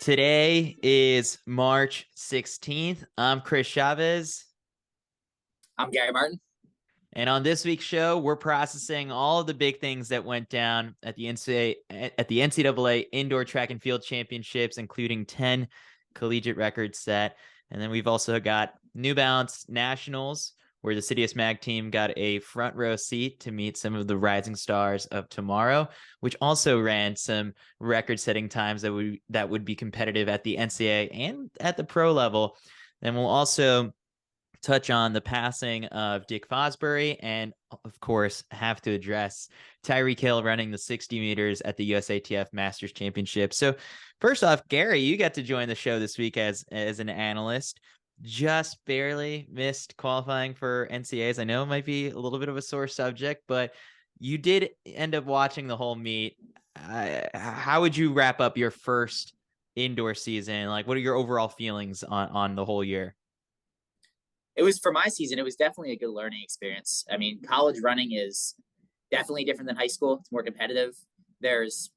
Today is March 16th. I'm Chris Chavez. I'm Gary Martin. And on this week's show, we're processing all of the big things that went down at the NCAA Indoor Track and Field Championships, including 10 collegiate records set. And then we've also got New Balance Nationals, where the CITIUS MAG team got a front row seat to meet some of the rising stars of tomorrow, which also ran some record-setting times that would be competitive at the NCAA and at the pro level. And we'll also touch on the passing of Dick Fosbury and, of course, have to address Tyreek Hill running the 60 meters at the USATF Masters Championships. So first off, Gary, you got to join the show this week as an analyst. Just barely missed qualifying for NCAAs. I know it might be a little bit of a sore subject, but you did end up watching the whole meet. How would you wrap up your first indoor season? Like, what are your overall feelings on the whole year? It was, for my season, it was definitely a good learning experience. I mean, college running is definitely different than high school. It's more competitive. There's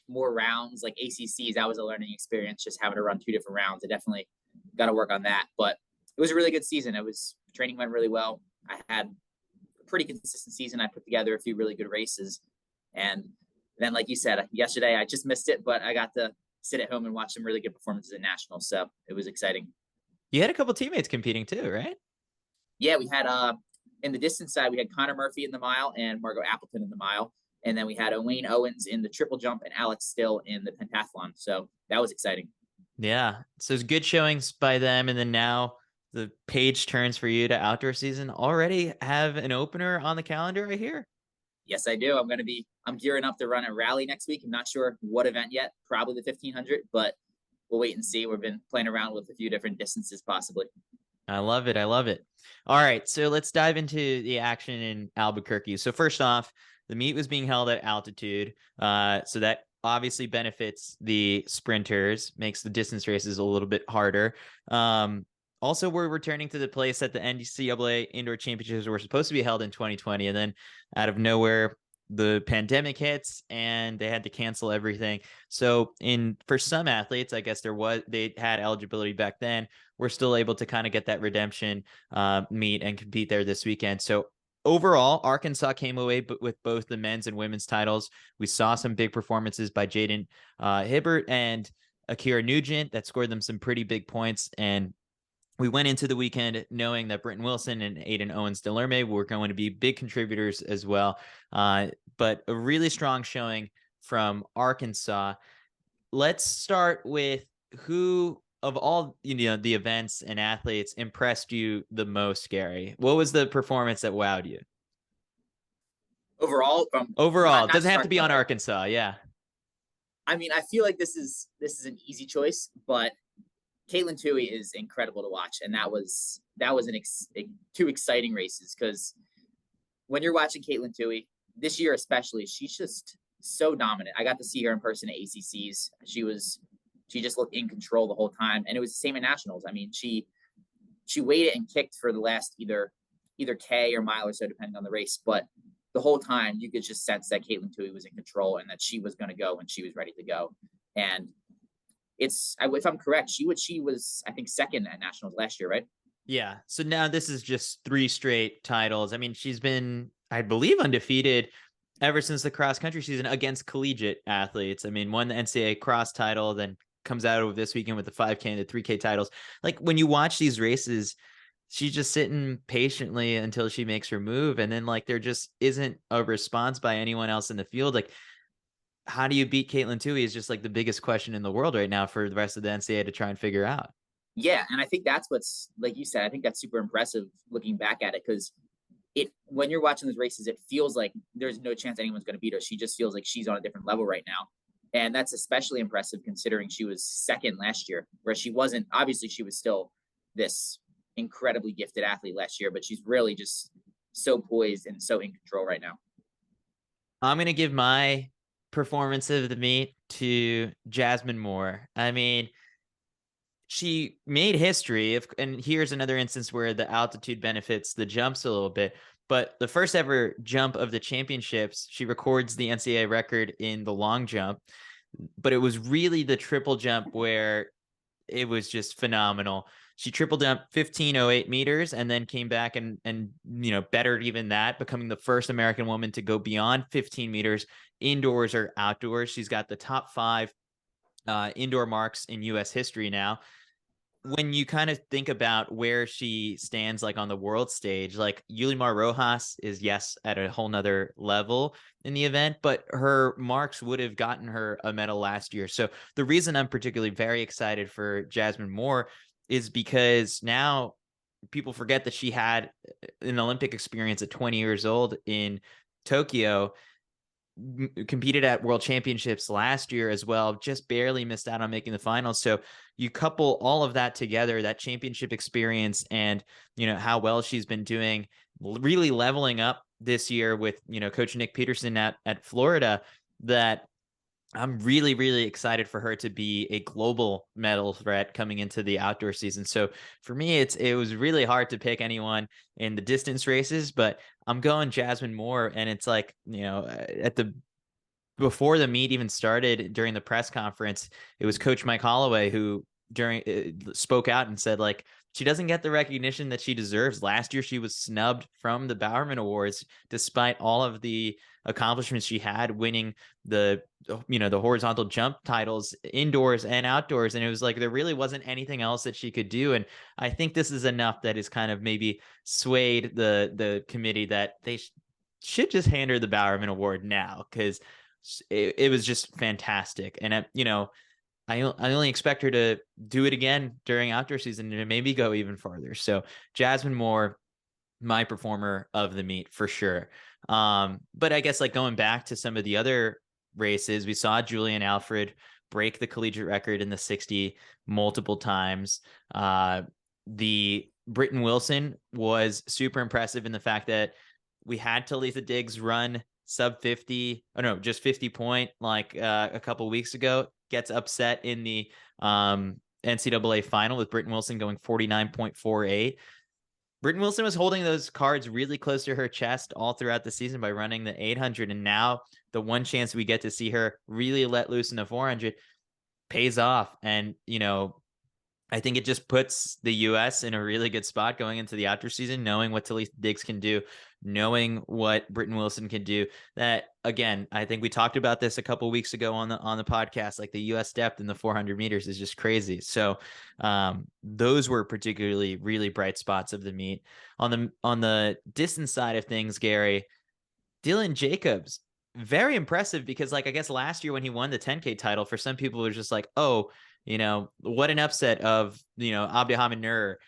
more rounds, like ACCs. That was a learning experience, just having to run 2 different rounds. I definitely got to work on that. But it was a really good season. Training went really well. I had a pretty consistent season. I put together a few really good races. And then, like you said, yesterday, I just missed it, but I got to sit at home and watch some really good performances at nationals. So it was exciting. You had a couple teammates competing too, right? Yeah, we had in the distance side, we had Connor Murphy in the mile and Margot Appleton in the mile. And then we had Wayne Owens in the triple jump and Alex Still in the pentathlon. So that was exciting. Yeah. So it's good showings by them. And then now the page turns for you to outdoor season. Already have an opener on the calendar, I hear. Yes, I do. I'm gearing up to run a rally next week. I'm not sure what event yet, probably the 1500, but we'll wait and see. We've been playing around with a few different distances possibly. I love it. I love it. All right. So let's dive into the action in Albuquerque. So first off, the meet was being held at altitude. So that obviously benefits the sprinters, makes the distance races a little bit harder. Also, we're returning to the place that the NCAA Indoor Championships were supposed to be held in 2020. And then out of nowhere, the pandemic hits and they had to cancel everything. So for some athletes, I guess they had eligibility back then. We're still able to kind of get that redemption meet and compete there this weekend. So overall, Arkansas came away with both the men's and women's titles. We saw some big performances by Jaden Hibbert and Akira Nugent that scored them some pretty big points. And we went into the weekend knowing that Britton Wilson and Aiden Owens-Delerme were going to be big contributors as well. But a really strong showing from Arkansas. Let's start with who of all the events and athletes impressed you the most, Gary. What was the performance that wowed you? Overall, it doesn't have to be on Arkansas. Yeah. I mean, I feel like this is an easy choice, but Caitlin Toohey is incredible to watch, and that was two exciting races because when you're watching Caitlin Toohey this year, especially, she's just so dominant. I got to see her in person at ACCs. She just looked in control the whole time, and it was the same at nationals. I mean, she waited and kicked for the last either K or mile or so, depending on the race, but the whole time you could just sense that Caitlin Toohey was in control and that she was going to go when she was ready to go. And if I'm correct, she was, I think, second at nationals last year, right? Yeah. So now this is just 3 straight titles. I mean, she's been, I believe, undefeated ever since the cross country season against collegiate athletes. I mean, won the NCAA cross title, then comes out of this weekend with the 5K and the 3K titles. Like when you watch these races, she's just sitting patiently until she makes her move. And then like, there just isn't a response by anyone else in the field. Like, how do you beat Caitlin Toohey is just like the biggest question in the world right now for the rest of the NCAA to try and figure out. Yeah. And I think that's what's, like you said, I think that's super impressive looking back at it, because when you're watching those races, it feels like there's no chance anyone's going to beat her. She just feels like she's on a different level right now. And that's especially impressive considering she was second last year, where she wasn't, obviously she was still this incredibly gifted athlete last year, but she's really just so poised and so in control right now. I'm going to give my performance of the meet to Jasmine Moore. I mean, she made history, and here's another instance where the altitude benefits the jumps a little bit. But the first ever jump of the championships, she records the NCAA record in the long jump. but it was really the triple jump where it was just phenomenal. She triple jumped 1508 meters and then came back and bettered even that, becoming the first American woman to go beyond 15 meters indoors or outdoors. She's got the top 5 indoor marks in U.S. history now. When you kind of think about where she stands, like on the world stage, like Yulimar Rojas is, yes, at a whole nother level in the event, but her marks would have gotten her a medal last year. So the reason I'm particularly very excited for Jasmine Moore is because now people forget that she had an Olympic experience at 20 years old in Tokyo, competed at world championships last year as well, just barely missed out on making the finals. So you couple all of that together, that championship experience and, how well she's been doing, really leveling up this year with, Coach Nick Peterson at Florida, that I'm really, really excited for her to be a global medal threat coming into the outdoor season. So for me, it was really hard to pick anyone in the distance races, but I'm going Jasmine Moore. And it's like, before the meet even started, during the press conference, it was Coach Mike Holloway who spoke out and said, like, she doesn't get the recognition that she deserves. Last year, she was snubbed from the Bowerman Awards, despite all of the accomplishments she had, winning the horizontal jump titles indoors and outdoors. And it was like, there really wasn't anything else that she could do. And I think this is enough that has kind of maybe swayed the committee that they should just hand her the Bowerman Award now, because it was just fantastic. And, I only expect her to do it again during outdoor season and maybe go even farther. So Jasmine Moore, my performer of the meet for sure. But I guess, like, going back to some of the other races, we saw Julian Alfred break the collegiate record in the 60 multiple times. The Britton Wilson was super impressive in the fact that we had Talitha Diggs run sub 50, just 50 point, like a couple weeks ago, gets upset in the NCAA final with Britton Wilson going 49.48. Britton Wilson was holding those cards really close to her chest all throughout the season by running the 800. And now the one chance we get to see her really let loose in the 400 pays off. And, I think it just puts the U.S. in a really good spot going into the outdoor season, knowing what Talitha Diggs can do, knowing what Britton Wilson can do. That, again, I think we talked about this a couple of weeks ago on the podcast. Like, the U.S. depth in the 400 meters is just crazy. So those were particularly really bright spots of the meet. On the distance side of things, Gary, Dylan Jacobs, very impressive, because, like, I guess last year when he won the 10K title, for some people it was just like, oh, what an upset of, Abdihamid Nur.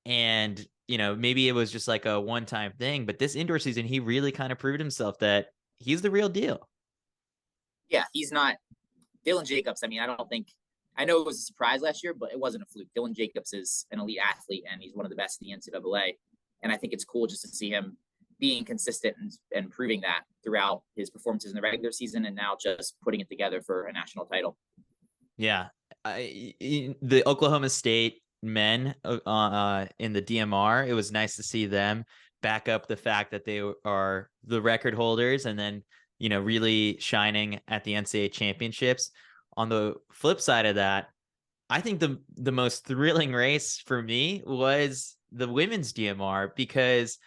And, maybe it was just like a one-time thing, but this indoor season, he really kind of proved himself that he's the real deal. Yeah, he's not Dylan Jacobs. I mean, I know it was a surprise last year, but it wasn't a fluke. Dylan Jacobs is an elite athlete, and he's one of the best in the NCAA. And I think it's cool just to see him being consistent and proving that throughout his performances in the regular season, and now just putting it together for a national title. Yeah. The Oklahoma State men in the DMR, it was nice to see them back up the fact that they are the record holders, and then, really shining at the NCAA championships. On the flip side of that, I think the most thrilling race for me was the women's DMR, because,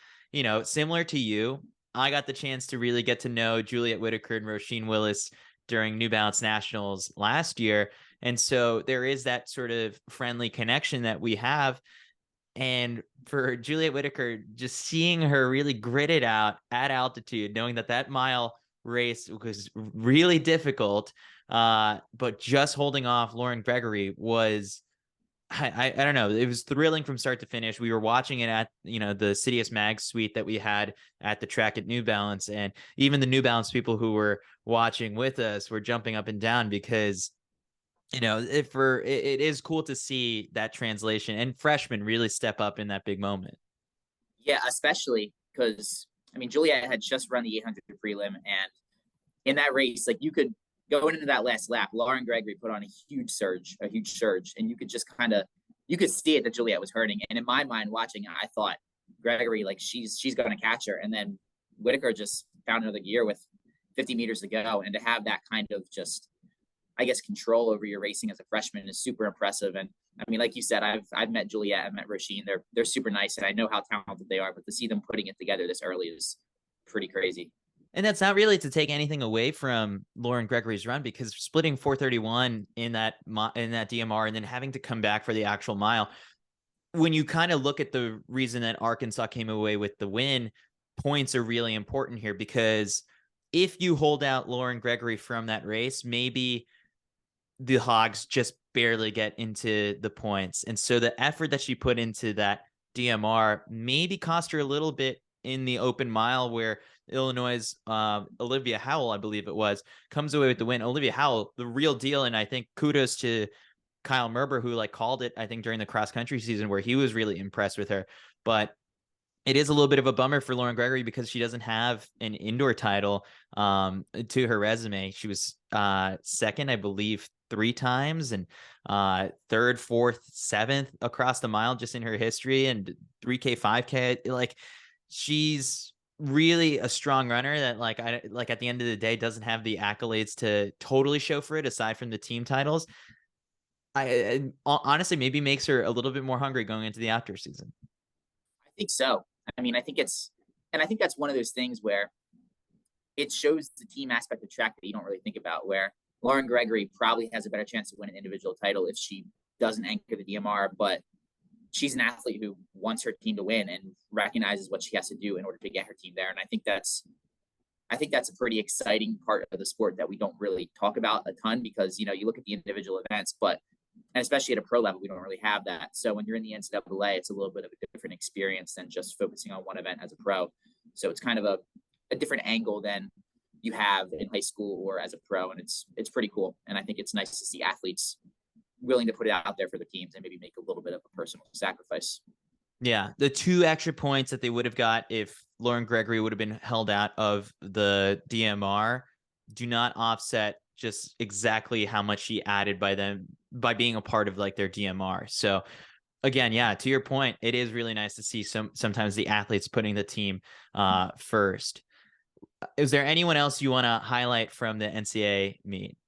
similar to you, I got the chance to really get to know Juliet Whitaker and Roisin Willis during New Balance Nationals last year. And so there is that sort of friendly connection that we have. And for Juliet Whitaker, just seeing her really grit it out at altitude, knowing that mile race was really difficult, but just holding off Lauren Gregory was, I don't know, it was thrilling from start to finish. We were watching it at, the CITIUS MAG suite that we had at the track at New Balance. And even the New Balance people who were watching with us were jumping up and down, because it is cool to see that translation and freshmen really step up in that big moment. Yeah, especially because, I mean, Juliet had just run the 800 prelim, and in that race, like, you could go into that last lap, Lauren Gregory put on a huge surge, and you could just you could see it that Juliet was hurting. And in my mind, watching it, I thought Gregory, like, she's going to catch her. And then Whitaker just found another gear with 50 meters to go, and to have that kind of just, I guess, control over your racing as a freshman is super impressive. And I mean, like you said, I've met Juliet, I've met Roisin. They're super nice, and I know how talented they are. But to see them putting it together this early is pretty crazy. And that's not really to take anything away from Lauren Gregory's run, because splitting 4:31 in that DMR and then having to come back for the actual mile, when you kind of look at the reason that Arkansas came away with the win, points are really important here, because if you hold out Lauren Gregory from that race, maybe the Hogs just barely get into the points. And so the effort that she put into that DMR maybe cost her a little bit in the open mile, where Illinois' Olivia Howell, I believe it was, comes away with the win. Olivia Howell, the real deal. And I think kudos to Kyle Merber, who called it, I think, during the cross country season, where he was really impressed with her. But it is a little bit of a bummer for Lauren Gregory, because she doesn't have an indoor title to her resume. She was second, I believe, 3 times, and third, fourth, seventh across the mile just in her history, and 3K, 5K. She's really a strong runner that at the end of the day doesn't have the accolades to totally show for it, aside from the team titles. I honestly maybe makes her a little bit more hungry going into the outdoor season. I think so. I mean, I think that's one of those things where it shows the team aspect of track that you don't really think about, where Lauren Gregory probably has a better chance to win an individual title if she doesn't anchor the DMR, but she's an athlete who wants her team to win and recognizes what she has to do in order to get her team there. And I think that's a pretty exciting part of the sport that we don't really talk about a ton, because, you look at the individual events, and especially at a pro level, we don't really have that. So when you're in the NCAA, it's a little bit of a different experience than just focusing on one event as a pro. So it's kind of a different angle than you have in high school or as a pro. And it's pretty cool. And I think it's nice to see athletes willing to put it out there for the teams and maybe make a little bit of a personal sacrifice. Yeah, the 2 extra points that they would have got if Lauren Gregory would have been held out of the DMR do not offset just exactly how much she added by being a part of their DMR. So again, yeah, to your point, it is really nice to see sometimes the athletes putting the team first. Is there anyone else you want to highlight from the NCAA meet?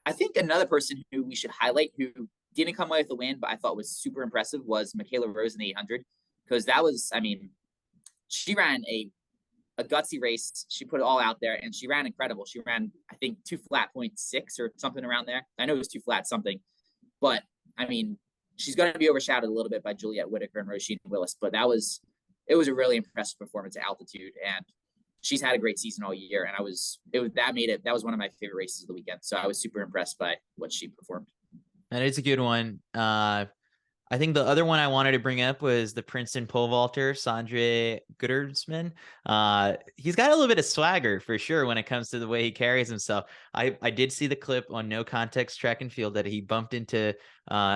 I think another person who we should highlight, who didn't come away with the win, but I thought was super impressive, was Michaela Rose in the 800, because that was, I mean, she ran a gutsy race. She put it all out there, and she ran incredible. She ran, I think, 2 flat 0.6 or something around there. I know it was 2 flat something, but I mean, she's going to be overshadowed a little bit by Juliet Whitaker and Roisin Willis, but it was a really impressive performance at altitude, and she's had a great season all year. And that was one of my favorite races of the weekend. So I was super impressed by what she performed. And it's a good one. I think the other one I wanted to bring up was the Princeton pole vaulter, Sondre Goodersman. He's got a little bit of swagger for sure when it comes to the way he carries himself. I did see the clip on No Context Track and Field that he bumped into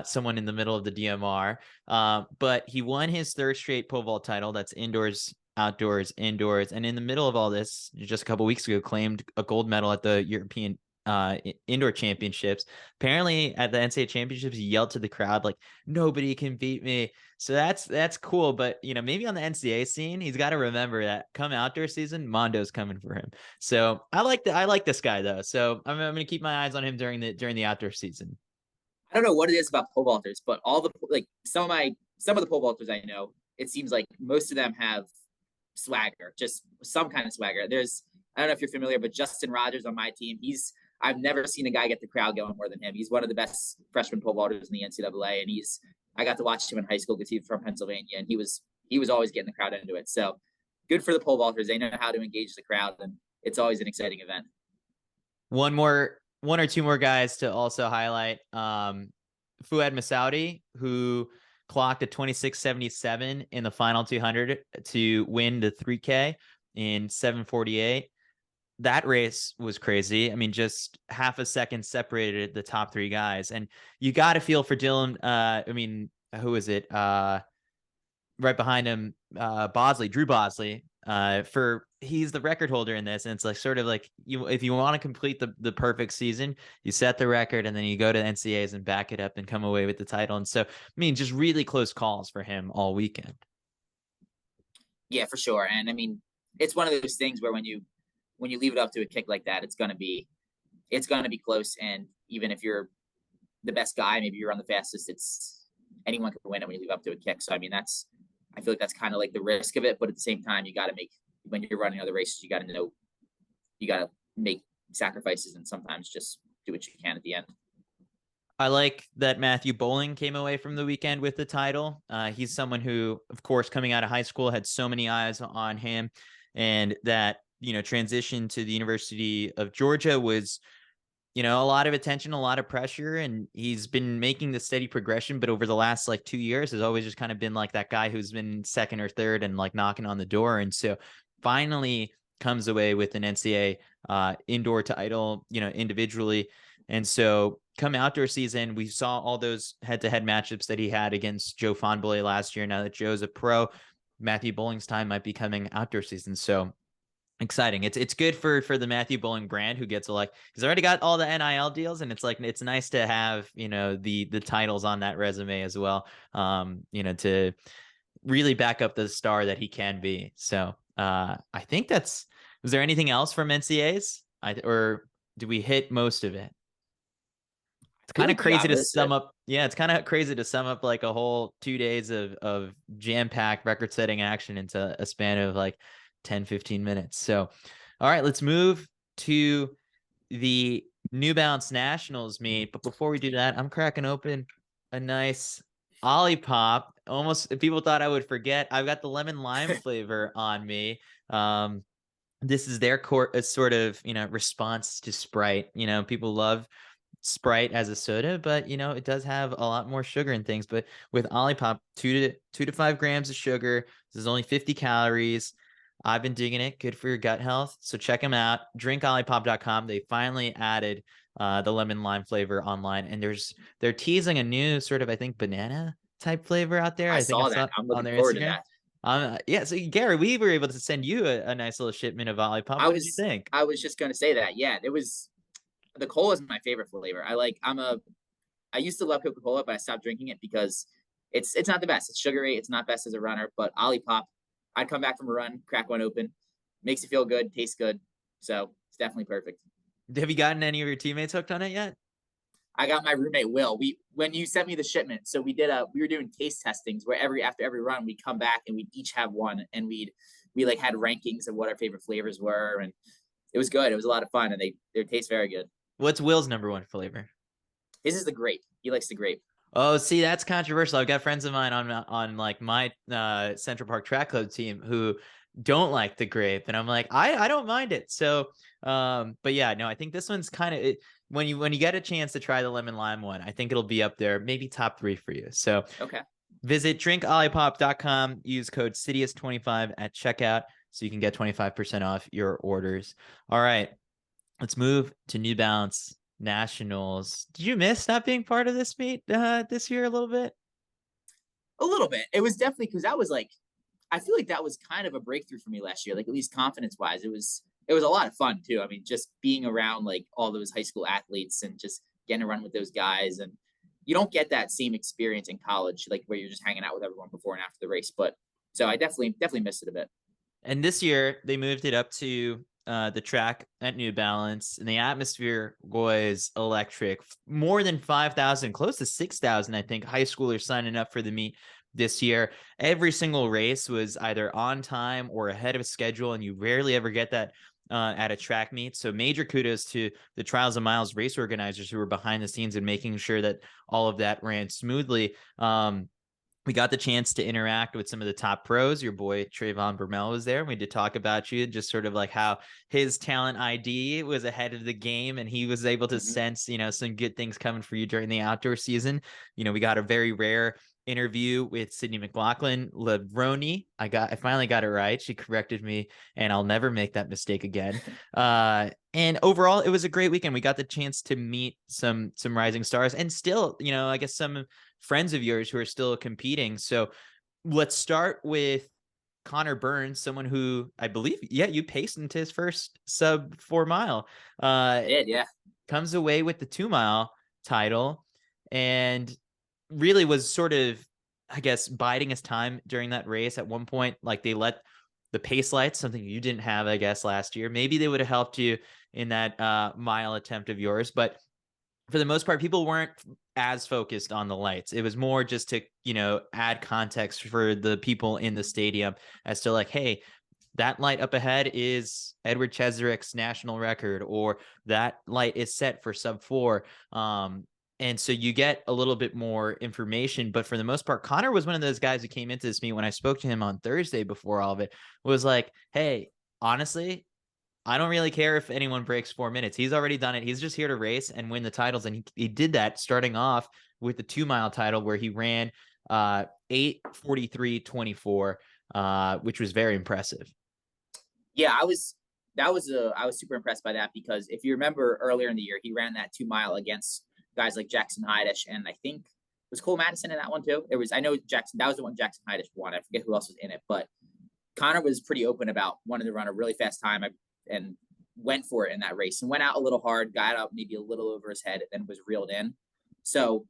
someone in the middle of the DMR. But he won his 3rd straight pole vault title. That's indoors, outdoors, indoors. And in the middle of all this, just a couple weeks ago, claimed a gold medal at the European indoor championships. Apparently at the NCAA championships, he yelled to the crowd nobody can beat me. So that's cool. But maybe on the NCAA scene, he's got to remember that come outdoor season, Mondo's coming for him. So I like this guy though. So I'm gonna keep my eyes on him during the outdoor season. I don't know what it is about pole vaulters, but all the some of the pole vaulters I know, it seems like most of them have swagger, just some kind of swagger. I don't know if you're familiar, but Justin Rogers on my team, I've never seen a guy get the crowd going more than him. He's one of the best freshman pole vaulters in the NCAA, and I got to watch him in high school because he's from Pennsylvania, and he was always getting the crowd into it. So good for the pole vaulters. They know how to engage the crowd, and it's always an exciting event. One or two more guys to also highlight. Fouad Masoudi, who clocked a 26.77 in the final 200 to win the 3K in 7:48. That race was crazy. I mean, just half a second separated the top 3 guys. And you got to feel for Dylan. Who is it? Right behind him, Drew Bosley. He's the record holder in this. And it's if you want to complete the perfect season, you set the record and then you go to the NCAAs and back it up and come away with the title. And so, just really close calls for him all weekend. Yeah, for sure. And it's one of those things where when you leave it up to a kick like that, it's going to be it's going to be close. And even if you're the best guy, maybe you run the fastest, it's anyone can win it when you leave up to a kick. So, I mean, I feel like that's kind of like the risk of it. But at the same time, you got to when you're running other races, you got to know, you got to make sacrifices and sometimes just do what you can at the end. I like that Matthew Bowling came away from the weekend with the title. He's someone who, of course, coming out of high school, had so many eyes on him, and that, transition to the University of Georgia was, a lot of attention, a lot of pressure, and he's been making the steady progression. But over the last 2 years, has always just kind of been like that guy who's been second or third and knocking on the door. And so finally comes away with an NCAA indoor title, individually. And so come outdoor season, we saw all those head-to-head matchups that he had against Joe Fonboy last year. Now that Joe's a pro, Matthew Bowling's time might be coming outdoor season. So exciting. It's good for the Matthew Bowling brand, who gets he's already got all the NIL deals, and it's nice to have, the titles on that resume as well, to really back up the star that he can be. So I think was there anything else from NCAAs? Or did we hit most of it? It's kind of crazy to sum up. Yeah, it's kind of crazy to sum up a whole 2 days of jam-packed record-setting action into a span of 10, 15 minutes. So, all right, let's move to the New Balance Nationals meet. But before we do that, I'm cracking open a nice Ollipop. Almost, people thought I would forget. I've got the lemon lime flavor on me. This is their sort of, response to Sprite. People love Sprite as a soda, but it does have a lot more sugar and things. But with Ollipop, 2 to 5 grams of sugar. This is only 50 calories. I've been digging it. Good for your gut health. So check them out. Drinkollipop.com. They finally added the lemon lime flavor online, and they're teasing a new sort of, I think, banana type flavor out there. I saw that. I'm looking forward to that. Yeah. So Gary, we were able to send you a nice little shipment of Ollipop. What did you think? I was just going to say that. Yeah, the cola is my favorite flavor. I used to love Coca-Cola, but I stopped drinking it because it's not the best. It's sugary. It's not best as a runner, but Ollipop, I'd come back from a run, crack one open, makes you feel good, tastes good. So it's definitely perfect. Have you gotten any of your teammates hooked on it yet? I got my roommate Will. When you sent me the shipment, so we were doing taste testings where after every run we'd come back and we'd each have one, and we had rankings of what our favorite flavors were, and it was good. It was a lot of fun, and they taste very good. What's Will's number one flavor? His is the grape. He likes the grape. Oh, see, that's controversial. I've got friends of mine on my Central Park Track Club team who don't like the grape, and I'm like, I don't mind it. So, but yeah, no, I think this one's kind of when you get a chance to try the lemon lime one, I think it'll be up there, maybe top 3 for you. So, okay, visit drinkollipop.com, use code CITIUS25 at checkout so you can get 25% off your orders. All right, let's move to New Balance Nationals. Did you miss not being part of this meet this year a little bit? A little bit. It was definitely because that was I feel like that was kind of a breakthrough for me last year. At least confidence wise, it was a lot of fun too. I mean, just being around all those high school athletes and just getting to run with those guys, and you don't get that same experience in college, where you're just hanging out with everyone before and after the race. But so I definitely missed it a bit. And this year they moved it up to the track at New Balance, and the atmosphere was electric. More than 5,000, close to 6,000, I think, high schoolers signing up for the meet this year. Every single race was either on time or ahead of schedule, and you rarely ever get that at a track meet. So major kudos to the Trials of Miles race organizers who were behind the scenes and making sure that all of that ran smoothly. We got the chance to interact with some of the top pros. Your boy Trayvon Bermel was there. We did talk about you, just sort of how his talent ID was ahead of the game, and he was able to sense, some good things coming for you during the outdoor season. We got a very rare interview with Sydney McLaughlin Levroni. I finally got it right. She corrected me, and I'll never make that mistake again. And overall, it was a great weekend. We got the chance to meet some rising stars, and still, I guess some friends of yours who are still competing. So let's start with Connor Burns, someone who I believe, you paced into his first sub 4 mile. Yeah. Comes away with the 2 mile title, and really was sort of, I guess, biding his time during that race. At one point, they let the pace lights, something you didn't have, I guess, last year. Maybe they would have helped you in that mile attempt of yours. But for the most part, people weren't as focused on the lights. It was more just to, add context for the people in the stadium as to like, hey, that light up ahead is Edward Cheserik's national record, or that light is set for sub 4. And so you get a little bit more information. But for the most part, Connor was one of those guys who came into this meet when I spoke to him on Thursday before all of it, was like, hey, honestly, I don't really care if anyone breaks 4 minutes. He's already done it. He's just here to race and win the titles. And he did that starting off with the 2-mile title where he ran 8:43:24, which was very impressive. Yeah, I was super impressed by that, because if you remember earlier in the year, he ran that 2-mile against guys like Jackson Heidish, and I think was Cole Madison in that one too. I know Jackson, that was the one Jackson Heidish won. I forget who else was in it, but Connor was pretty open about wanting to run a really fast time, and went for it in that race and went out a little hard, got up maybe a little over his head, and then was reeled in. So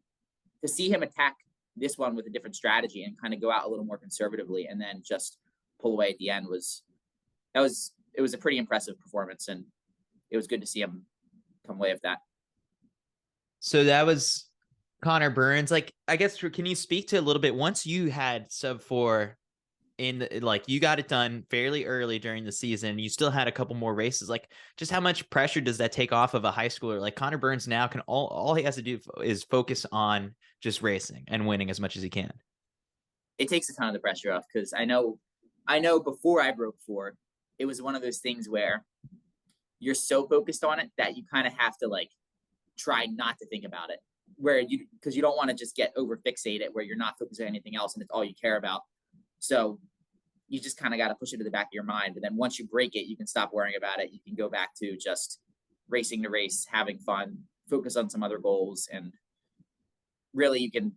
to see him attack this one with a different strategy and kind of go out a little more conservatively and then just pull away at the end it was a pretty impressive performance, and it was good to see him come away with that. So that was Connor Burns. Like, I guess, can you speak to a little bit, once you had sub 4 like you got it done fairly early during the season, you still had a couple more races, like just how much pressure does that take off of a high schooler? Like Connor Burns now can all he has to do is focus on just racing and winning as much as he can. It takes a ton of the pressure off, because I know before I broke 4, it was one of those things where you're so focused on it that you kind of have to like try not to think about it, because you don't want to just get over fixated where you're not focused on anything else and it's all you care about. So you just kind of got to push it to the back of your mind. But then once you break it, you can stop worrying about it. You can go back to just racing to race, having fun, focus on some other goals. And really you can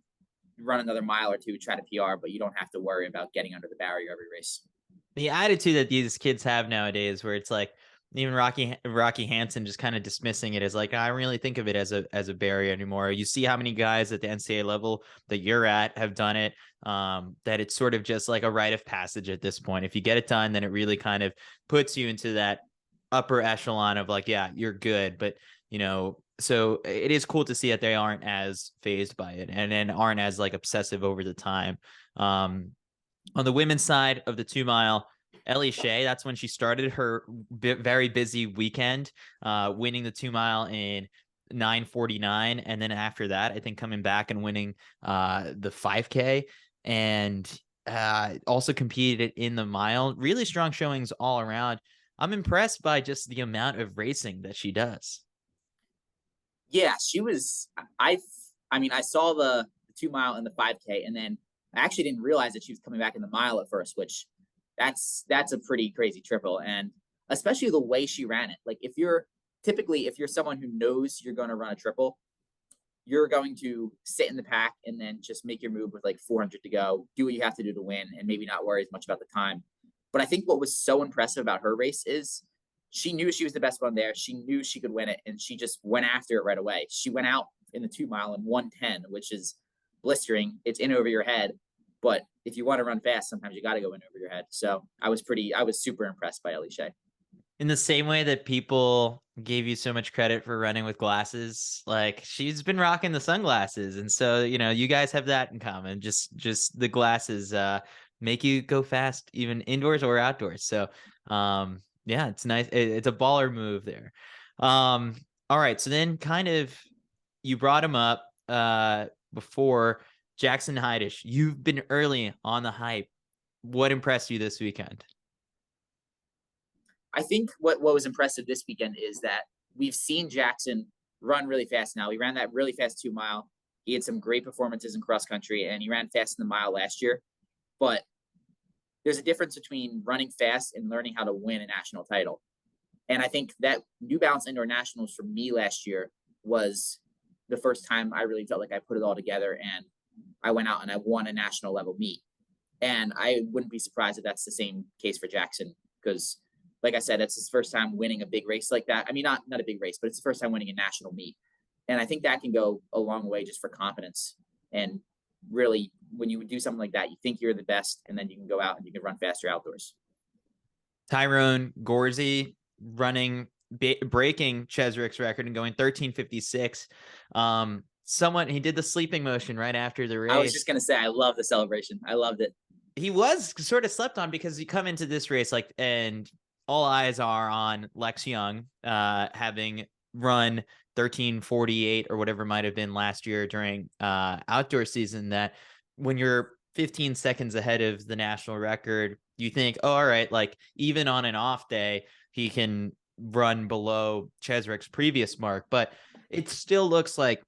run another mile or two, try to PR, but you don't have to worry about getting under the barrier every race. The attitude that these kids have nowadays, where it's like, even Rocky Hansen just kind of dismissing it as like, I don't really think of it as a barrier anymore. You see how many guys at the NCAA level that you're at have done it, that it's sort of just like a rite of passage at this point. If you get it done, then it really kind of puts you into that upper echelon of like, yeah, you're good. But, so it is cool to see that they aren't as phased by it and aren't as like obsessive over the time. On the women's side of the 2-mile, Ellie Shea, that's when she started her very busy weekend, winning the 2-mile in 9:49. And then after that, I think coming back and winning the 5K, and also competed in the mile. Really strong showings all around. I'm impressed by just the amount of racing that she does. Yeah, she was, I mean, I saw the 2-mile and the 5K, and then I actually didn't realize that she was coming back in the mile at first, which that's a pretty crazy triple. And especially the way she ran it. Like if you're someone who knows you're going to run a triple, you're going to sit in the pack and then just make your move with like 400 to go, do what you have to do to win, and maybe not worry as much about the time. But I think what was so impressive about her race is she knew she was the best one there. She knew she could win it, and she just went after it right away. She went out in the 2-mile in 1:10, which is blistering. It's in over your head. But if you want to run fast, sometimes you got to go in over your head. So I was super impressed by Ellie Shea. In the same way that people gave you so much credit for running with glasses, like she's been rocking the sunglasses. And so, you guys have that in common. Just the glasses make you go fast, even indoors or outdoors. So, yeah, it's nice. It's a baller move there. All right. So then kind of you brought him up before, Jackson Heidish. You've been early on the hype. What impressed you this weekend? I think what was impressive this weekend is that we've seen Jackson run really fast now. He ran that really fast 2-mile. He had some great performances in cross country, and he ran fast in the mile last year. But there's a difference between running fast and learning how to win a national title. And I think that New Balance Indoor Nationals for me last year was the first time I really felt like I put it all together, and I went out and I won a national level meet. And I wouldn't be surprised if that's the same case for Jackson, because like I said, it's his first time winning a big race like that. I mean, not a big race, but it's the first time winning a national meet. And I think that can go a long way just for confidence. And really, when you do something like that, you think you're the best, and then you can go out and you can run faster outdoors. Tyrone Gorsey running breaking Cheswick's record and going 13:56. He did the sleeping motion right after the race. I was just going to say, I love the celebration. I loved it. He was sort of slept on because you come into this race and all eyes are on Lex Young, having run 13:48 or whatever might have been last year during outdoor season, that when you're 15 seconds ahead of the national record, you think, oh, all right, like even on an off day, he can run below Cheswick's previous mark. But it still looks like,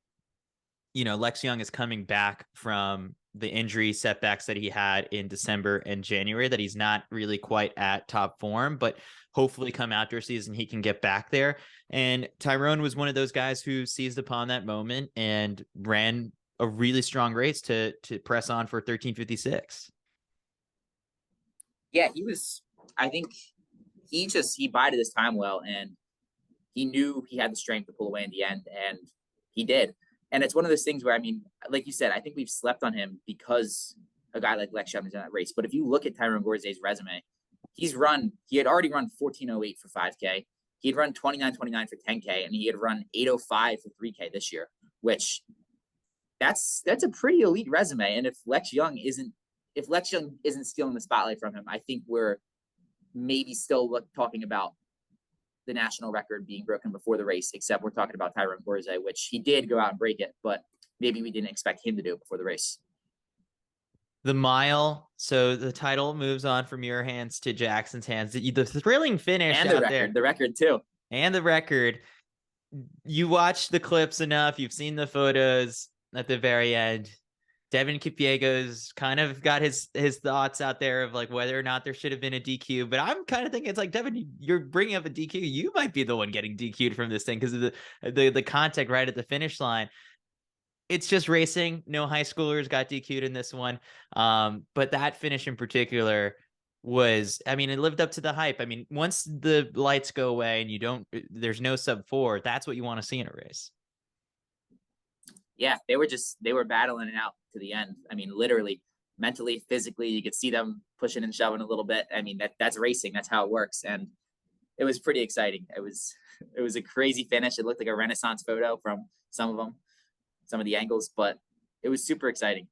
Lex Young is coming back from the injury setbacks that he had in December and January, that he's not really quite at top form, but hopefully come outdoor season, he can get back there. And Tyrone was one of those guys who seized upon that moment and ran a really strong race to press on for 13:56. Yeah, I think he bided his time well, and he knew he had the strength to pull away in the end, and he did. And it's one of those things where, I mean, like you said, I think we've slept on him because a guy like Lex Young is in that race. But if you look at Tyrone Gorzay's resume, he had already run 14:08 for 5K. He had run 29:29 for 10K, and he had run 8:05 for 3K this year, which that's a pretty elite resume. And if Lex Young isn't stealing the spotlight from him, I think we're maybe still talking about the national record being broken before the race, except we're talking about Tyrone Gorzay, which he did go out and break it, but maybe we didn't expect him to do it before the race. The mile, so the title moves on from your hands to Jackson's hands. The thrilling finish and the record too. And the record. You watched the clips enough. You've seen the photos at the very end. Devin Kipiego's kind of got his thoughts out there of like whether or not there should have been a DQ, but I'm kind of thinking it's like, Devin, you're bringing up a DQ. You might be the one getting DQ'd from this thing because of the contact right at the finish line. It's just racing. No high schoolers got DQ'd in this one. But that finish in particular was, I mean, it lived up to the hype. I mean, once the lights go away and there's no sub-4, that's what you want to see in a race. Yeah, they were battling it out to the end. I mean, literally, mentally, physically, you could see them pushing and shoving a little bit. I mean, that's racing. That's how it works. And it was pretty exciting. It was a crazy finish. It looked like a Renaissance photo from some of the angles, but it was super exciting.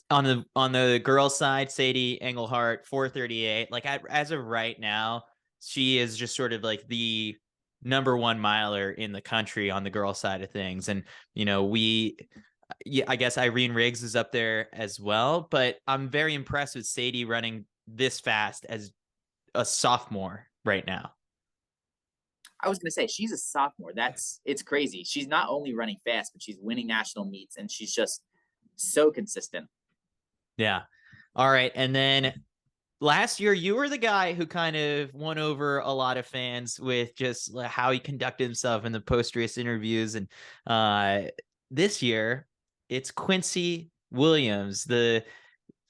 On the girls' side, Sadie Engelhart, 4:38. Like as of right now, she is just sort of like the number one miler in the country on the girl side of things. And, I guess Irene Riggs is up there as well, but I'm very impressed with Sadie running this fast as a sophomore right now. I was going to say, she's a sophomore. It's crazy. She's not only running fast, but she's winning national meets, and she's just so consistent. Yeah. All right. And then last year, you were the guy who kind of won over a lot of fans with just how he conducted himself in the post-race interviews. And this year, it's Quincy Williams, the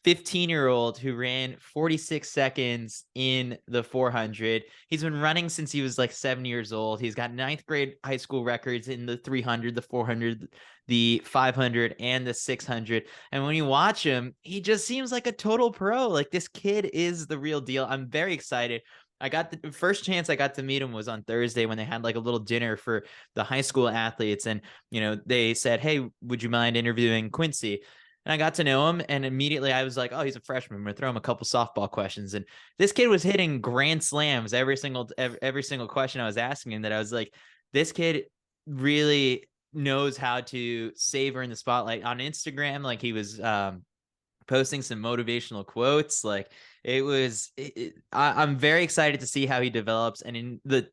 15-year-old who ran 46 seconds in the 400. He's been running since he was like 7 years old. He's got 9th grade high school records in the 300, the 400, the 500, and the 600. And when you watch him, he just seems like a total pro. Like, this kid is the real deal. I'm very excited. I got the first chance I got to meet him was on Thursday when they had like a little dinner for the high school athletes. And, they said, hey, would you mind interviewing Quincy? And I got to know him, and immediately I was like, oh, he's a freshman. I'm going to throw him a couple softball questions. And this kid was hitting grand slams every single question I was asking him, that I was like, this kid really knows how to savor in the spotlight. On Instagram, like, he was posting some motivational quotes. Like, I'm very excited to see how he develops. And in the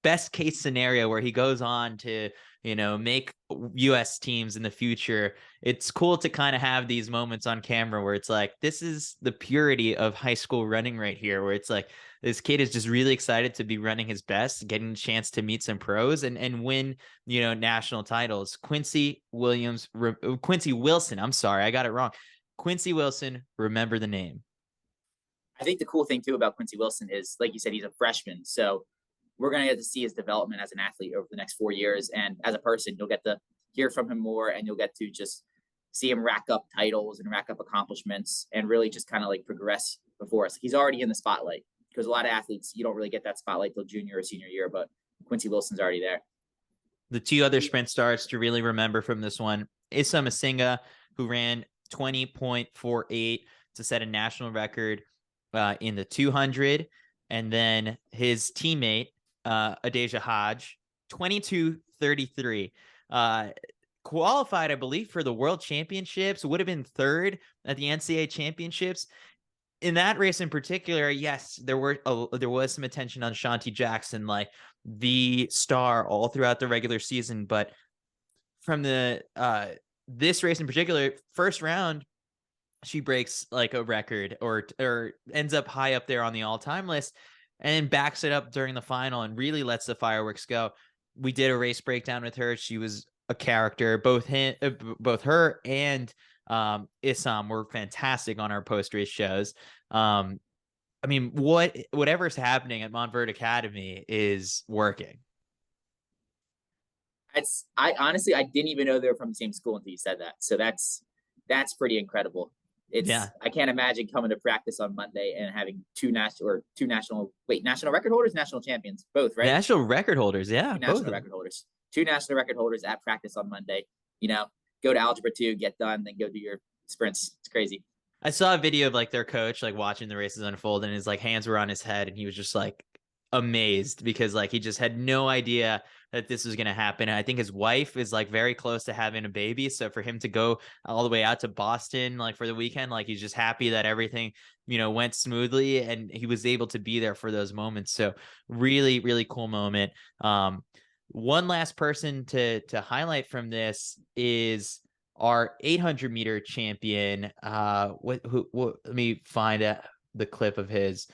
best case scenario where he goes on to, make US teams in the future, it's cool to kind of have these moments on camera where it's like, this is the purity of high school running right here, where it's like, this kid is just really excited to be running his best, getting a chance to meet some pros and win, national titles. Quincy Wilson. I'm sorry, I got it wrong. Quincy Wilson, remember the name. I think the cool thing too about Quincy Wilson is, like you said, he's a freshman. So we're going to get to see his development as an athlete over the next 4 years. And as a person, you'll get to hear from him more, and you'll get to just see him rack up titles and rack up accomplishments and really just kind of like progress before us. He's already in the spotlight. because a lot of athletes, you don't really get that spotlight till junior or senior year, but Quincy Wilson's already there. The two other sprint stars to really remember from this one, Ncaa, who ran 20.48 to set a national record in the 200. And then his teammate, Adeja Hodge, 22:33. Qualified, I believe, for the World Championships, would have been third at the NCAA Championships. In that race in particular, yes, there was some attention on Shanti Jackson, like the star all throughout the regular season. But from the this race in particular, first round, she breaks like a record or ends up high up there on the all-time list and backs it up during the final and really lets the fireworks go. We did a race breakdown with her. She was a character. Both her and Issam were fantastic on our post-race shows. I mean, whatever's happening at Montverde Academy is working. I honestly, I didn't even know they were from the same school until you said that. So that's pretty incredible. I can't imagine coming to practice on Monday and having national record holders, national champions, both, right? National record holders, yeah. National record holders. Two national record holders at practice on Monday. Go to Algebra 2, get done, then go do your sprints. It's crazy. I saw a video of like their coach like watching the races unfold, and his like hands were on his head, and he was just like amazed because like he just had no idea that this was going to happen. And I think his wife is like very close to having a baby, so for him to go all the way out to Boston like for the weekend, like he's just happy that everything went smoothly and he was able to be there for those moments. So really, really cool moment. One last person to highlight from this is our 800 meter champion. Let me find the clip of his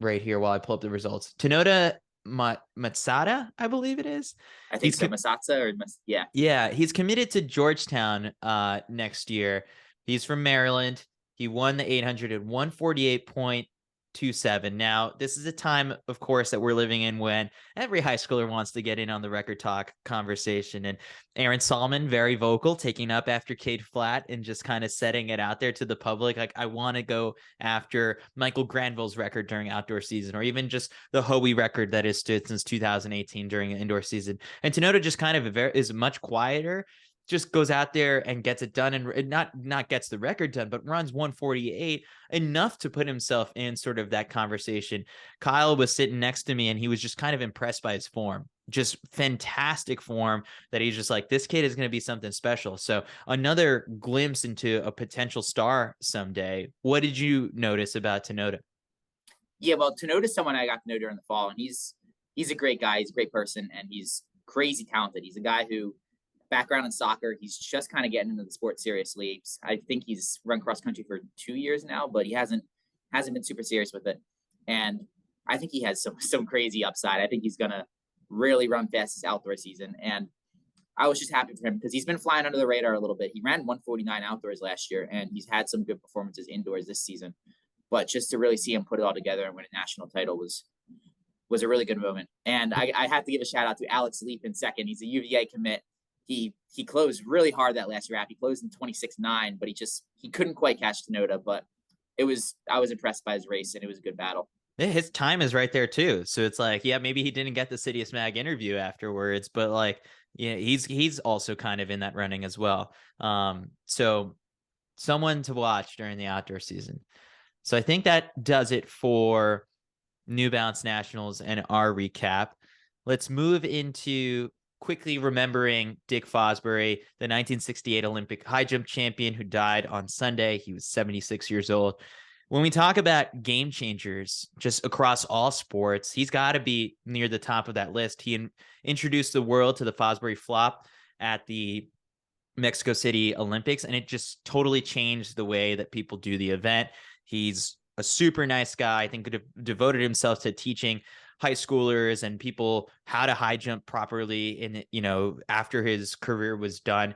right here while I pull up the results. Tanoda Matsada, I believe it is. I think so. Masatsa yeah. Yeah, he's committed to Georgetown next year. He's from Maryland. He won the 800 at 148.27. Now, this is a time, of course, that we're living in when every high schooler wants to get in on the record talk conversation. And Aaron Solomon, very vocal, taking up after Kate Flatt and just kind of setting it out there to the public. Like, I want to go after Michael Granville's record during outdoor season, or even just the Hoey record that has stood since 2018 during an indoor season. And Tanoda just kind of is much quieter, just goes out there and gets it done, and not gets the record done, but runs 148, enough to put himself in sort of that conversation. Kyle was sitting next to me and he was just kind of impressed by his form, just fantastic form, that he's just like, this kid is going to be something special. So another glimpse into a potential star someday. What did you notice about Tanoda? Yeah, well, Tanoda's someone I got to know during the fall, and he's a great guy. He's a great person, and he's crazy talented. He's a guy who, background in soccer, he's just kind of getting into the sport seriously. I think he's run cross country for 2 years now, but he hasn't been super serious with it. And I think he has some crazy upside. I think he's gonna really run fast this outdoor season. And I was just happy for him because he's been flying under the radar a little bit. He ran 149 outdoors last year, and he's had some good performances indoors this season. But just to really see him put it all together and win a national title was a really good moment. And I have to give a shout out to Alex Leap in second. He's a UVA commit. He closed really hard that last wrap. He closed in 26.9, but he couldn't quite catch Tanoda. But I was impressed by his race, and it was a good battle. His time is right there too. So it's like, yeah, maybe he didn't get the CITIUS MAG interview afterwards, but like, yeah, he's also kind of in that running as well. So someone to watch during the outdoor season. So I think that does it for New Balance Nationals and our recap. Let's move into quickly remembering Dick Fosbury, the 1968 Olympic high jump champion who died on Sunday. He was 76 years old. When we talk about game changers just across all sports, he's got to be near the top of that list. He introduced the world to the Fosbury flop at the Mexico City Olympics, and it just totally changed the way that people do the event. He's a super nice guy. I think could have devoted himself to teaching high schoolers and people how to high jump properly in, after his career was done.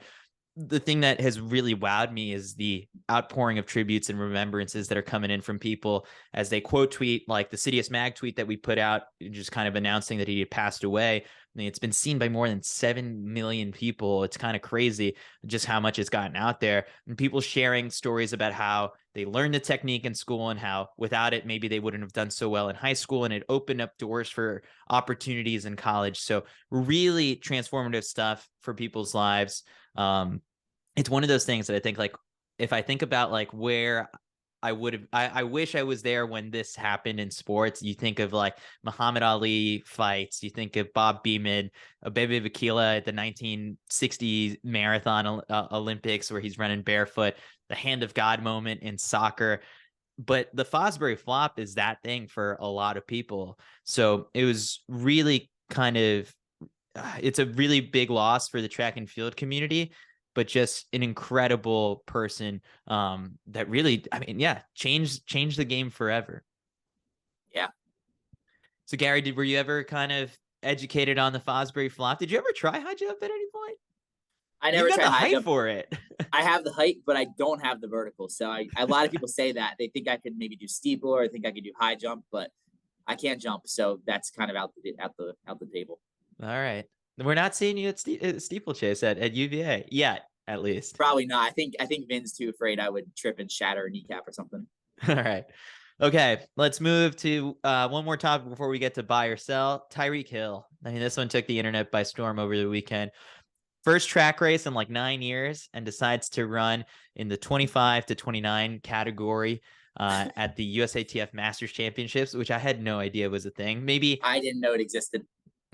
the thing that has really wowed me is the outpouring of tributes and remembrances that are coming in from people as they quote tweet, like the CITIUS MAG tweet that we put out, just kind of announcing that he had passed away. I mean, it's been seen by more than 7 million people. It's kind of crazy just how much it's gotten out there, and people sharing stories about how they learned the technique in school and how without it, maybe they wouldn't have done so well in high school, and it opened up doors for opportunities in college. So really transformative stuff for people's lives. It's one of those things that I think, like, if I think about like where I would have, I wish I was there when this happened in sports. You think of like Muhammad Ali fights, you think of Bob Beamon, Bebe Bikila at the 1960 marathon Olympics where he's running barefoot, the hand of God moment in soccer. But the Fosbury flop is that thing for a lot of people. So it was really kind of, it's a really big loss for the track and field community, but just an incredible person that really, I mean, yeah, changed the game forever. Yeah. So Gary, were you ever kind of educated on the Fosbury flop? Did you ever try high jump at any point? I never got tried the high height jump for it. I have the height, but I don't have the vertical. So a lot of people say that they think I could maybe do steeple, or I think I could do high jump, but I can't jump. So that's kind of out the table. All right. We're not seeing you at steeplechase at UVA yet, at least. Probably not. I think Vin's too afraid I would trip and shatter a kneecap or something. All right. Okay, let's move to one more topic before we get to buy or sell. Tyreek Hill. I mean, this one took the internet by storm over the weekend. First track race in like 9 years, and decides to run in the 25 to 29 category at the USATF Masters Championships, which I had no idea was a thing. Maybe I didn't know it existed.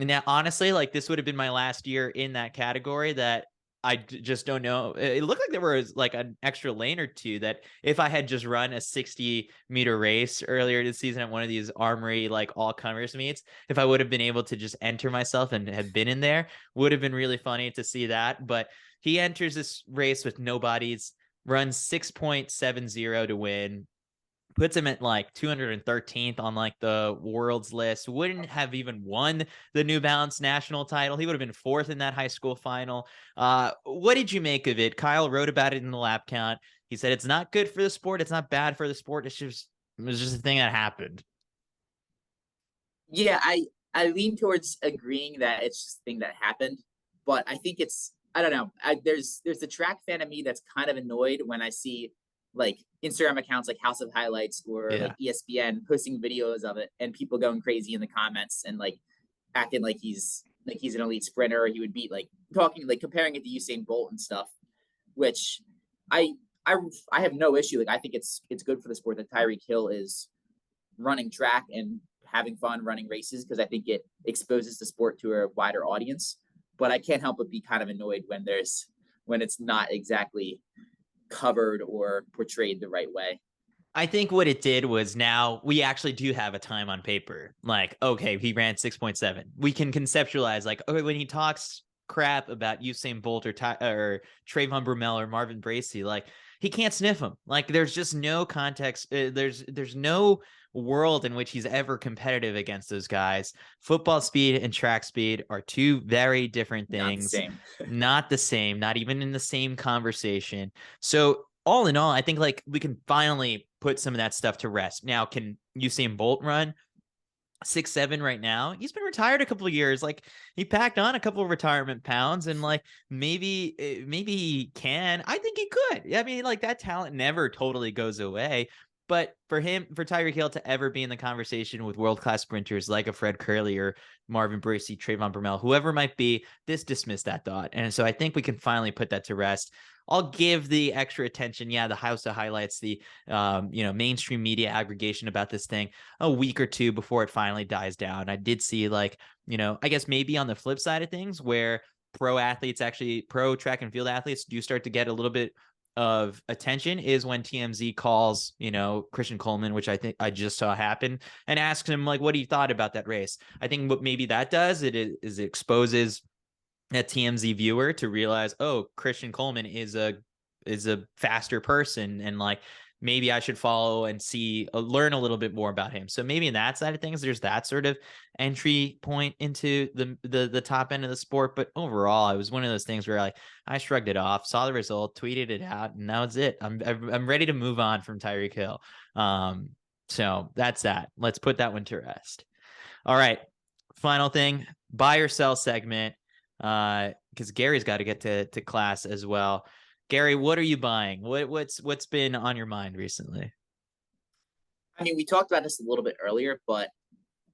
now, honestly, like this would have been my last year in that category, that I just don't know. It looked like there was like an extra lane or two that if I had just run a 60-meter race earlier this season at one of these Armory like all comers meets, if I would have been able to just enter myself and had been in there, would have been really funny to see that. But he enters this race with no bodies, runs 6.70 to win, puts him at like 213th on like the world's list. Wouldn't have even won the New Balance national title. He would have been fourth in that high school final. What did you make of it? Kyle wrote about it in the lap count. He said it's not good for the sport. It's not bad for the sport. It was just a thing that happened. Yeah, I lean towards agreeing that it's just a thing that happened, but I think I don't know. There's the track fan of me that's kind of annoyed when I see like Instagram accounts like House of Highlights or like ESPN posting videos of it and people going crazy in the comments and like acting like he's an elite sprinter. He would beat, like talking, like comparing it to Usain Bolt and stuff, which I have no issue. Like I think it's good for the sport that Tyreek Hill is running track and having fun running races, because I think it exposes the sport to a wider audience. But I can't help but be kind of annoyed when it's not exactly covered or portrayed the right way. I think what it did was, now we actually do have a time on paper. Like, okay, he ran 6.7. We can conceptualize like, okay, when he talks crap about Usain Bolt or Trayvon Brumell or Marvin Bracey, like he can't sniff him. Like there's just no context. There's no world in which he's ever competitive against those guys. Football speed and track speed are two very different things. Not the same, not even in the same conversation. So all in all, I think like we can finally put some of that stuff to rest. Now, can Usain Bolt run 6'7" right now? He's been retired a couple of years. Like he packed on a couple of retirement pounds, and like maybe he can. I think he could. I mean, like that talent never totally goes away. But for Tyreek Hill to ever be in the conversation with world-class sprinters like a Fred Curley or Marvin Bracey, Trayvon Brumell, whoever might be, dismissed that thought. And so I think we can finally put that to rest. I'll give the extra attention. Yeah, the House of Highlights, the mainstream media aggregation about this thing a week or two before it finally dies down. I did see like, I guess maybe on the flip side of things where pro track and field athletes do start to get a little bit of attention is when TMZ calls, Christian Coleman, which I think I just saw happen, and asks him like what he thought about that race. I think what maybe that does it exposes a TMZ viewer to realize, oh, Christian Coleman is a faster person, and like maybe I should follow and see, learn a little bit more about him. So maybe in that side of things, there's that sort of entry point into the top end of the sport. But overall, it was one of those things where I shrugged it off, saw the result, tweeted it out, and that was it. I'm ready to move on from Tyreek Hill. So that's that. Let's put that one to rest. All right. Final thing, buy or sell segment. Because Gary's got to get to class as well. Gary, what are you buying? What's been on your mind recently? I mean, we talked about this a little bit earlier, but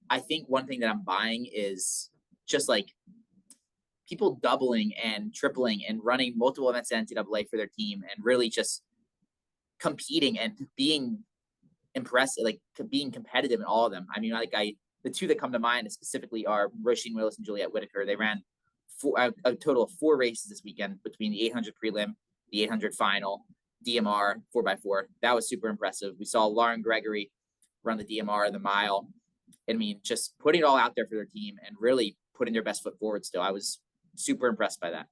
I think one thing that I'm buying is just like people doubling and tripling and running multiple events at NCAA for their team and really just competing and being impressive, like being competitive in all of them. I mean, the two that come to mind specifically are Roisin Willis and Juliette Whitaker. They ran a total of 4 races this weekend between the 800 prelim, the 800 final, DMR 4x4. That was super impressive. We saw Lauren Gregory run the DMR, the mile. I mean, just putting it all out there for their team and really putting their best foot forward still. I was super impressed by that.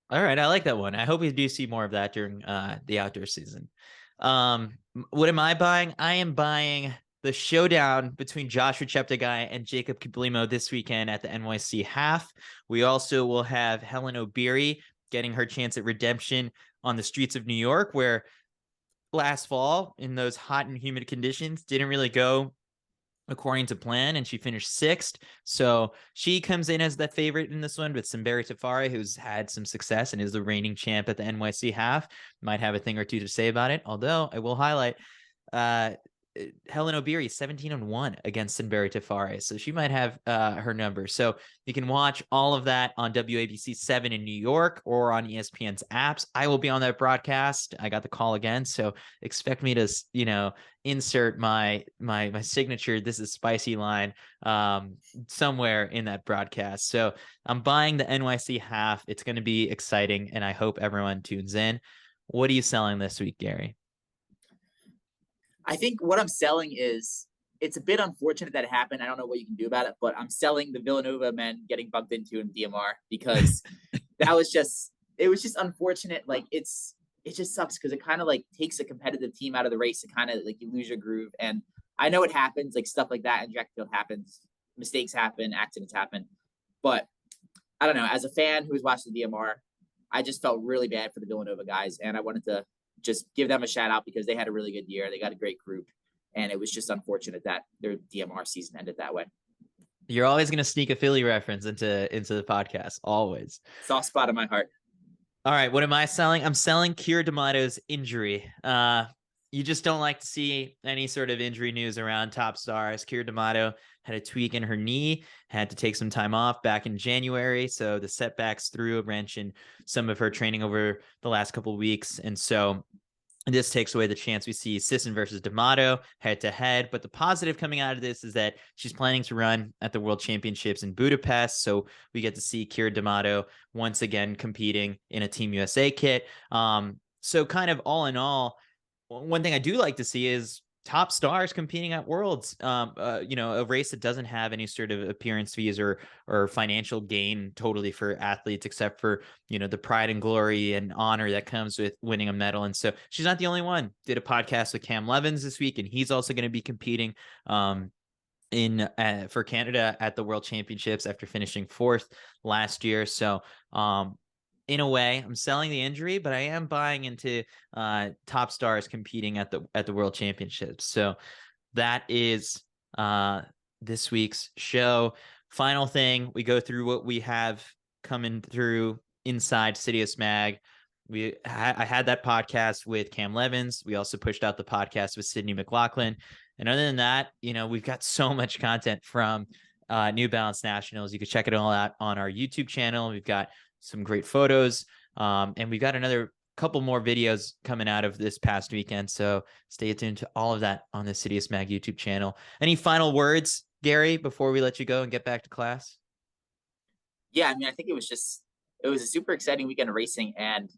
All right. I like that one. I hope we do see more of that during the outdoor season. What am I buying? I am buying the showdown between Joshua Cheptegei and Jacob Kiplimo this weekend at the NYC half. We also will have Helen O'Beary getting her chance at redemption on the streets of New York, where last fall in those hot and humid conditions didn't really go according to plan, and she finished 6th. So she comes in as the favorite in this one with Simberi Tafari, who's had some success and is the reigning champ at the NYC half. Might have a thing or two to say about it, although I will highlight Helen O'Beary 17-1 against Simberi Tafari, so she might have her number. So you can watch all of that on WABC 7 in New York or on ESPN's apps. I will be on that broadcast. I got the call again, so expect me to insert my signature "This is spicy" line somewhere in that broadcast. So I'm buying the NYC half. It's going to be exciting, and I hope everyone tunes in. What are you selling this week, Gary? I think what I'm selling is, it's a bit unfortunate that it happened. I don't know what you can do about it, but I'm selling the Villanova men getting bumped into in DMR, because it was just unfortunate. Like it just sucks because it kind of like takes a competitive team out of the race. It kind of like you lose your groove. And I know it happens, like stuff like that in track field happens, mistakes happen, accidents happen. But I don't know, as a fan who was watching the DMR, I just felt really bad for the Villanova guys, and I wanted to just give them a shout out because they had a really good year. They got a great group, and it was just unfortunate that their DMR season ended that way. You're always going to sneak a Philly reference into the podcast. Always. Soft spot in my heart. All right. What am I selling? I'm selling Keira D'Amato's injury. You just don't like to see any sort of injury news around top stars. Keira D'Amato had a tweak in her knee, had to take some time off back in January. So the setbacks threw a wrench in some of her training over the last couple of weeks. And so this takes away the chance we see Sisson versus D'Amato head to head. But the positive coming out of this is that she's planning to run at the World Championships in Budapest. So we get to see Keira D'Amato once again competing in a Team USA kit. So kind of all in all, one thing I do like to see is top stars competing at Worlds, a race that doesn't have any sort of appearance fees or financial gain totally for athletes, except for, the pride and glory and honor that comes with winning a medal. And so she's not the only one. Did a podcast with Cam Levins this week, and he's also going to be competing for Canada at the World Championships after finishing 4th last year. So, in a way, I'm selling the injury, but I am buying into top stars competing at the World Championships. So that is this week's show. Final thing, we go through what we have coming through inside CITIUS MAG. I had that podcast with Cam Levins. We also pushed out the podcast with Sydney McLaughlin. And other than that, we've got so much content from New Balance Nationals. You can check it all out on our YouTube channel. We've got some great photos. And we've got another couple more videos coming out of this past weekend. So stay tuned to all of that on the CITIUS MAG YouTube channel. Any final words, Gary, before we let you go and get back to class? Yeah, I mean, I think it was a super exciting weekend of racing. And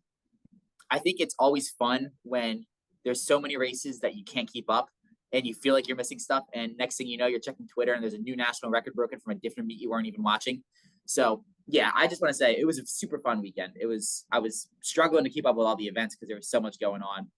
I think it's always fun when there's so many races that you can't keep up and you feel like you're missing stuff. And next thing you know, you're checking Twitter and there's a new national record broken from a different meet you weren't even watching. So yeah, I just want to say it was a super fun weekend. I was struggling to keep up with all the events because there was so much going on.